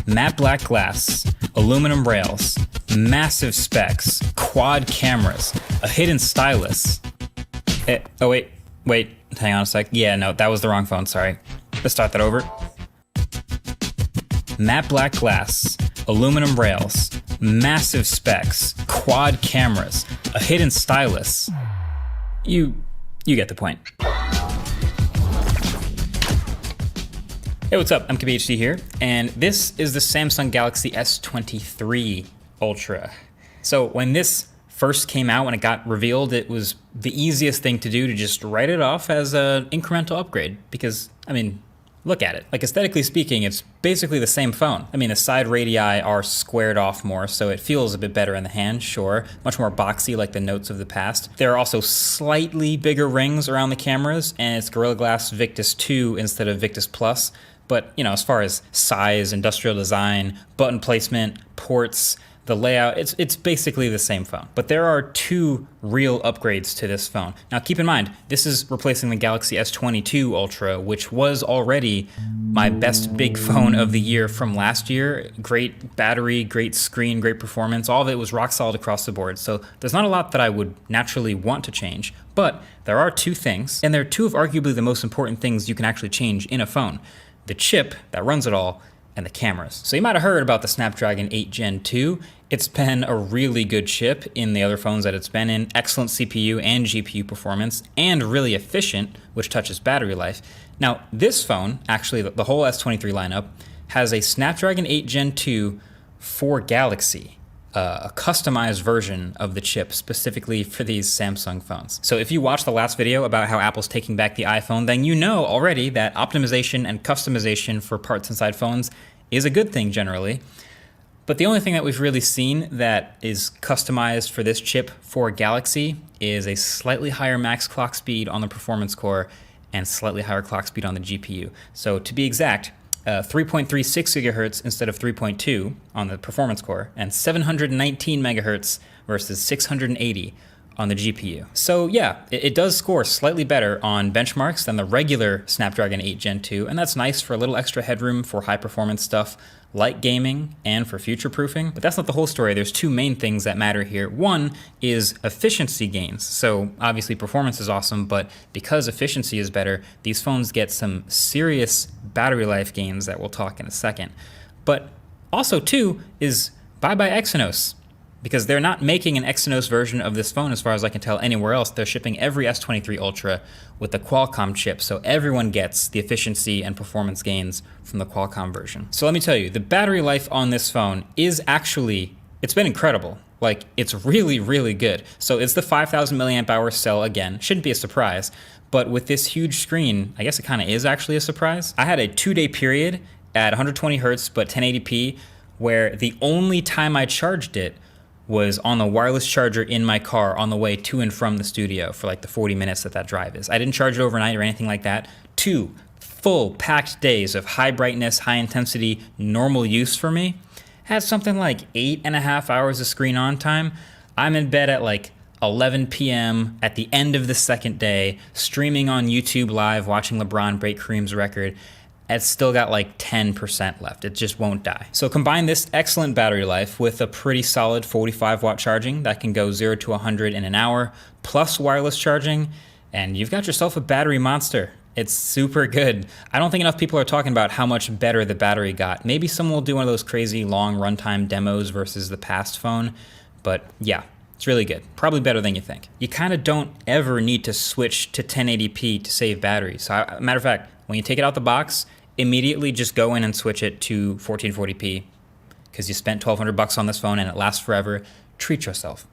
Matte black glass, aluminum rails, massive specs, quad cameras, a hidden stylus. Oh wait, hang on a sec. Yeah, no, that was the wrong phone, sorry. Let's start that over. Matte black glass, aluminum rails, massive specs, quad cameras, a hidden stylus. You get the point. Hey, what's up? I'm KBHD here, and this is the Samsung Galaxy S23 Ultra. So when this first came out, when it got revealed, it was the easiest thing to do to just write it off as an incremental upgrade because, I mean, look at it. Like, aesthetically speaking, it's basically the same phone. I mean, the side radii are squared off more, so it feels a bit better in the hand, sure. Much more boxy like the Notes of the past. There are also slightly bigger rings around the cameras, and it's Gorilla Glass Victus 2 instead of Victus Plus. But, you know, as far as size, industrial design, button placement, ports, the layout, it's basically the same phone. But there are two real upgrades to this phone. Now keep in mind, this is replacing the Galaxy S22 Ultra, which was already my best big phone of the year from last year. Great battery, great screen, great performance. All of it was rock solid across the board. So there's not a lot that I would naturally want to change, but there are two things, and they're two of arguably the most important things you can actually change in a phone. The chip that runs it all, and the cameras. So you might have heard about the Snapdragon 8 Gen 2. It's been a really good chip in the other phones that it's been in. Excellent CPU and GPU performance, and really efficient, which touches battery life. Now, this phone, actually the whole S23 lineup, has a Snapdragon 8 Gen 2 for Galaxy, a customized version of the chip specifically for these Samsung phones. So if you watched the last video about how Apple's taking back the iPhone, then you know already that optimization and customization for parts inside phones is a good thing generally. But the only thing that we've really seen that is customized for this chip for Galaxy is a slightly higher max clock speed on the performance core and slightly higher clock speed on the GPU. So to be exact, 3.36 gigahertz instead of 3.2 on the performance core, and 719 megahertz versus 680 on the GPU. So yeah, it does score slightly better on benchmarks than the regular Snapdragon 8 Gen 2, and that's nice for a little extra headroom for high performance stuff like gaming and for future proofing. But that's not the whole story. There's two main things that matter here. One is efficiency gains. So obviously performance is awesome, but because efficiency is better, these phones get some serious battery life gains that we'll talk in a second. But also two is bye-bye Exynos, because they're not making an Exynos version of this phone as far as I can tell anywhere else. They're shipping every S23 Ultra with the Qualcomm chip, so everyone gets the efficiency and performance gains from the Qualcomm version. So let me tell you, the battery life on this phone is actually, it's been incredible. Like, it's really, really good. So it's the 5,000 milliamp hour cell again, shouldn't be a surprise, but with this huge screen, I guess it kind of is actually a surprise. I had a 2-day period at 120 hertz, but 1080p, where the only time I charged it was on the wireless charger in my car on the way to and from the studio for like the 40 minutes that drive is. I didn't charge it overnight or anything like that. 2 full packed days of high brightness, high intensity, normal use for me. Had something like 8.5 hours of screen on time. I'm in bed at like 11 p.m. at the end of the second day, streaming on YouTube Live, watching LeBron break Kareem's record. It's still got like 10% left. It just won't die. So combine this excellent battery life with a pretty solid 45 watt charging that can go 0 to 100 in an hour, plus wireless charging, and you've got yourself a battery monster. It's super good. I don't think enough people are talking about how much better the battery got. Maybe someone will do one of those crazy long runtime demos versus the past phone, but yeah, it's really good. Probably better than you think. You kind of don't ever need to switch to 1080p to save battery. So matter of fact, when you take it out the box, immediately just go in and switch it to 1440p because you spent $1,200 on this phone and it lasts forever. Treat yourself.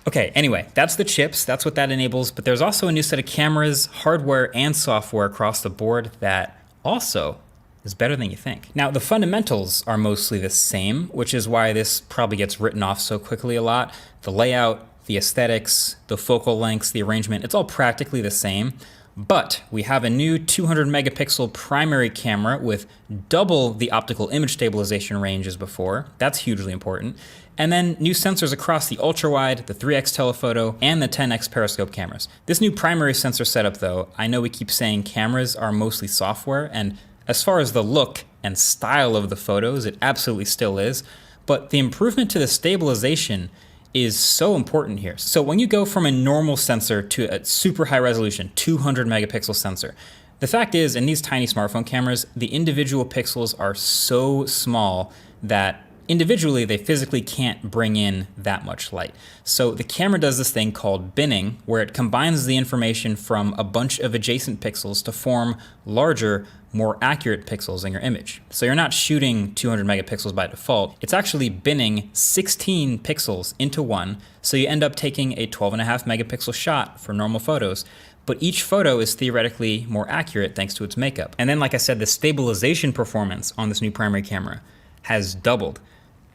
Okay, anyway, that's the chips. That's what that enables. But there's also a new set of cameras, hardware and software across the board that also is better than you think. Now, the fundamentals are mostly the same, which is why this probably gets written off so quickly a lot. The layout, the aesthetics, the focal lengths, the arrangement, it's all practically the same. But we have a new 200 megapixel primary camera with double the optical image stabilization range as before. That's hugely important. And then new sensors across the ultra-wide, the 3x telephoto, and the 10x periscope cameras. This new primary sensor setup though, I know we keep saying cameras are mostly software, and as far as the look and style of the photos. It absolutely still is. But the improvement to the stabilization is so important here. So when you go from a normal sensor to a super high resolution, 200 megapixel sensor, the fact is in these tiny smartphone cameras, the individual pixels are so small that individually they physically can't bring in that much light. So the camera does this thing called binning, where it combines the information from a bunch of adjacent pixels to form larger, more accurate pixels in your image. So you're not shooting 200 megapixels by default. It's actually binning 16 pixels into one, so you end up taking a 12.5 megapixel shot for normal photos. But each photo is theoretically more accurate thanks to its makeup. And then, like I said, the stabilization performance on this new primary camera has doubled.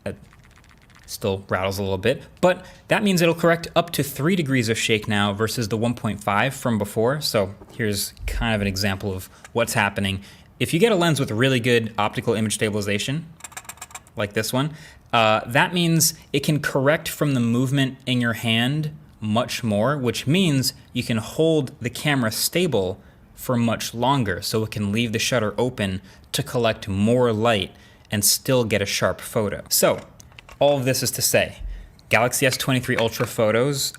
It still rattles a little bit, but that means it'll correct up to 3 degrees of shake now versus the 1.5 from before. So here's kind of an example of what's happening. If you get a lens with really good optical image stabilization, like this one, that means it can correct from the movement in your hand much more, which means you can hold the camera stable for much longer, so it can leave the shutter open to collect more light and still get a sharp photo. So all of this is to say, Galaxy S23 Ultra photos,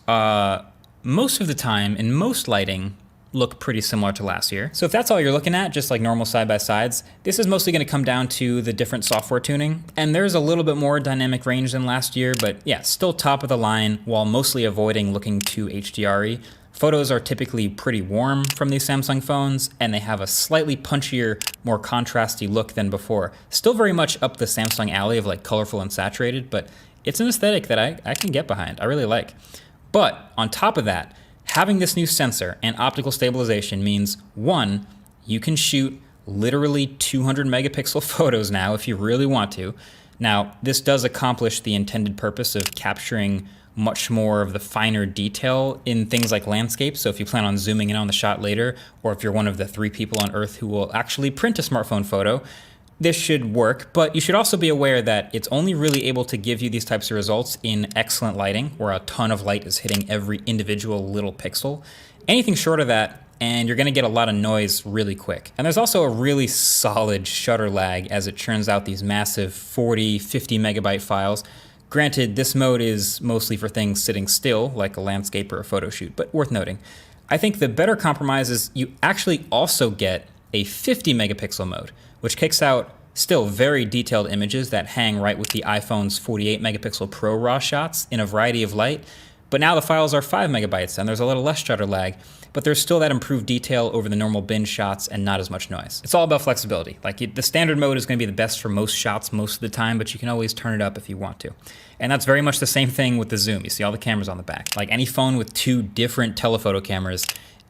most of the time in most lighting, look pretty similar to last year. So if that's all you're looking at, just like normal side-by-sides, this is mostly gonna come down to the different software tuning. And there's a little bit more dynamic range than last year, but yeah, still top of the line while mostly avoiding looking too HDR-y. Photos are typically pretty warm from these Samsung phones, and they have a slightly punchier, more contrasty look than before. Still very much up the Samsung alley of like colorful and saturated, but it's an aesthetic that I can get behind, I really like. But on top of that, having this new sensor and optical stabilization means, one, you can shoot literally 200 megapixel photos now if you really want to. Now, this does accomplish the intended purpose of capturing much more of the finer detail in things like landscape. So if you plan on zooming in on the shot later, or if you're one of the 3 people on Earth who will actually print a smartphone photo, this should work, but you should also be aware that it's only really able to give you these types of results in excellent lighting, where a ton of light is hitting every individual little pixel. Anything short of that, and you're gonna get a lot of noise really quick. And there's also a really solid shutter lag as it churns out these massive 40, 50 megabyte files. Granted, this mode is mostly for things sitting still, like a landscape or a photo shoot, but worth noting. I think the better compromise is you actually also get a 50 megapixel mode, which kicks out still very detailed images that hang right with the iPhone's 48 megapixel Pro RAW shots in a variety of light. But now the files are 5 megabytes and there's a little less shutter lag, but there's still that improved detail over the normal bin shots and not as much noise. It's all about flexibility. Like the standard mode is going to be the best for most shots most of the time, but you can always turn it up if you want to. And that's very much the same thing with the zoom. You see all the cameras on the back. Like any phone with 2 different telephoto cameras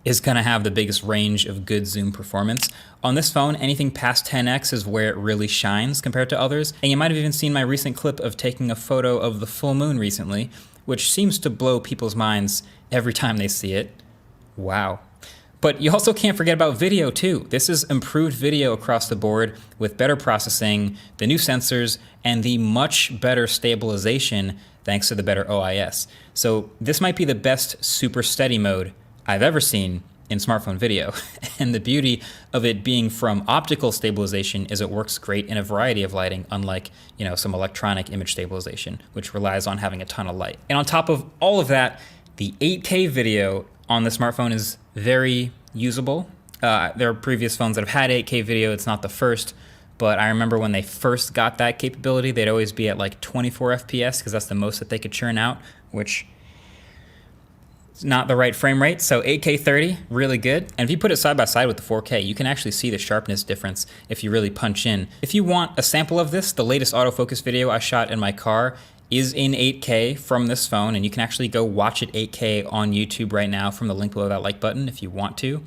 is going to have the biggest range of good zoom performance. On this phone, anything past 10x is where it really shines compared to others. And you might have even seen my recent clip of taking a photo of the full moon recently, which seems to blow people's minds every time they see it. Wow. But you also can't forget about video too. This is improved video across the board with better processing, the new sensors, and the much better stabilization thanks to the better OIS. So this might be the best super steady mode I've ever seen in smartphone video. And the beauty of it being from optical stabilization is it works great in a variety of lighting, unlike, some electronic image stabilization, which relies on having a ton of light. And on top of all of that, the 8K video on the smartphone is very usable. There are previous phones that have had 8K video. It's not the first, but I remember when they first got that capability, they'd always be at like 24 FPS because that's the most that they could churn out, which is not the right frame rate. So 8K 30, really good. And if you put it side by side with the 4K, you can actually see the sharpness difference if you really punch in. If you want a sample of this, the latest autofocus video I shot in my car is in 8K from this phone, and you can actually go watch it 8K on YouTube right now from the link below that like button if you want to.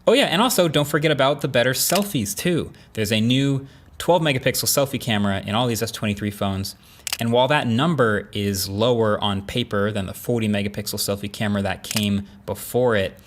Oh yeah, and also don't forget about the better selfies too. There's a new 12 megapixel selfie camera in all these S23 phones, and while that number is lower on paper than the 40 megapixel selfie camera that came before it,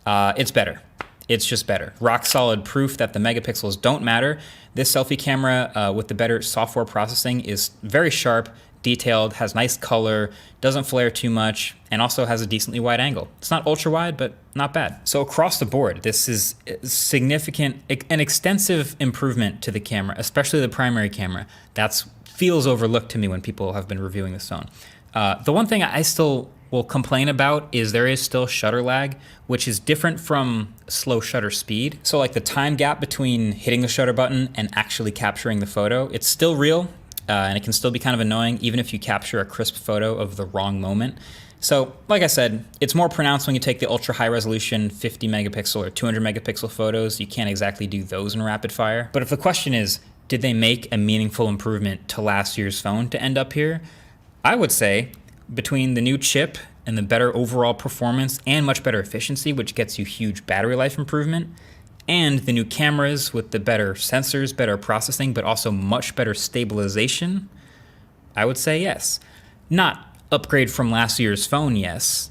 it's better. It's just better. Rock solid proof that the megapixels don't matter. This selfie camera with the better software processing is very sharp, detailed, has nice color, doesn't flare too much, and also has a decently wide angle. It's not ultra wide, but not bad. So across the board, this is significant, an extensive improvement to the camera, especially the primary camera. That feels overlooked to me when people have been reviewing this phone. The one thing I still will complain about is there is still shutter lag, which is different from slow shutter speed. So like the time gap between hitting the shutter button and actually capturing the photo, it's still real, and it can still be kind of annoying even if you capture a crisp photo of the wrong moment. So like I said, it's more pronounced when you take the ultra high resolution 50 megapixel or 200 megapixel photos. You can't exactly do those in rapid fire. But if the question is, did they make a meaningful improvement to last year's phone to end up here? I would say between the new chip and the better overall performance and much better efficiency, which gets you huge battery life improvement, and the new cameras with the better sensors, better processing, but also much better stabilization, I would say yes. Not upgrade from last year's phone, yes,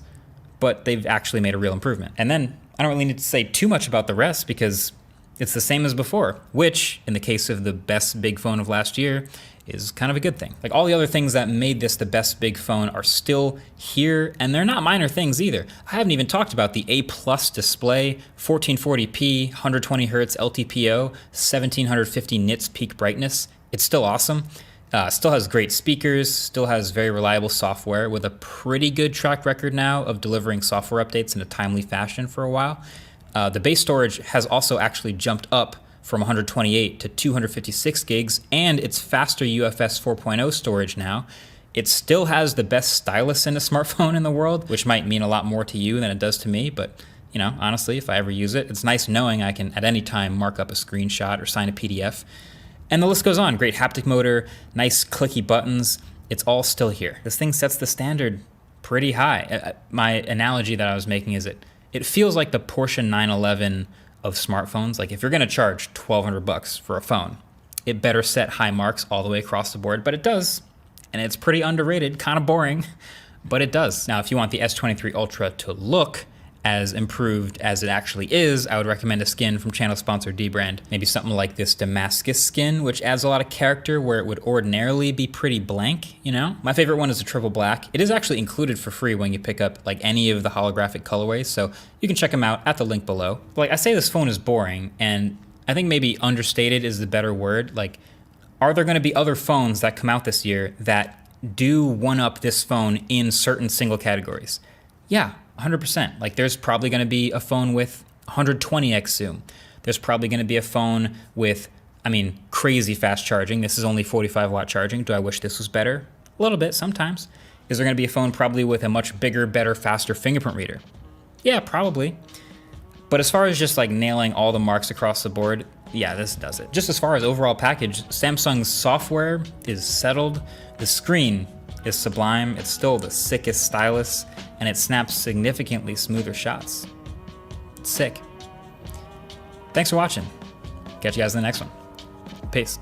but they've actually made a real improvement. And then I don't really need to say too much about the rest because it's the same as before, which in the case of the best big phone of last year is kind of a good thing. Like all the other things that made this the best big phone are still here, and they're not minor things either. I haven't even talked about the A+ display, 1440p, 120 hertz LTPO, 1750 nits peak brightness. It's still awesome. Still has great speakers, still has very reliable software with a pretty good track record now of delivering software updates in a timely fashion for a while. The base storage has also actually jumped up from 128 to 256 gigs, and it's faster UFS 4.0 storage now. It still has the best stylus in a smartphone in the world, which might mean a lot more to you than it does to me, but you know, honestly, if I ever use it, it's nice knowing I can at any time mark up a screenshot or sign a PDF. And the list goes on. Great haptic motor, nice clicky buttons. It's all still here. This thing sets the standard pretty high. My analogy that I was making is it feels like the Porsche 911 of smartphones. Like if you're gonna charge $1,200 for a phone, it better set high marks all the way across the board, but it does. And it's pretty underrated, kind of boring, but it does. Now, if you want the S23 Ultra to look as improved as it actually is, I would recommend a skin from channel sponsor dbrand. Maybe something like this Damascus skin, which adds a lot of character where it would ordinarily be pretty blank, you know? My favorite one is a triple black. It is actually included for free when you pick up like any of the holographic colorways, so you can check them out at the link below. But, like I say, this phone is boring, and I think maybe understated is the better word. Like, are there gonna be other phones that come out this year that do one-up this phone in certain single categories? Yeah, 100%. Like there's probably going to be a phone with 120x zoom. There's probably going to be a phone with, crazy fast charging. This is only 45 watt charging. Do I wish this was better? A little bit sometimes. Is there going to be a phone probably with a much bigger, better, faster fingerprint reader? Yeah, probably. But as far as just like nailing all the marks across the board, yeah, this does it. Just as far as overall package, Samsung's software is settled. The screen is sublime. It's still the sickest stylus, and it snaps significantly smoother shots. It's sick. Thanks for watching. Catch you guys in the next one. Peace.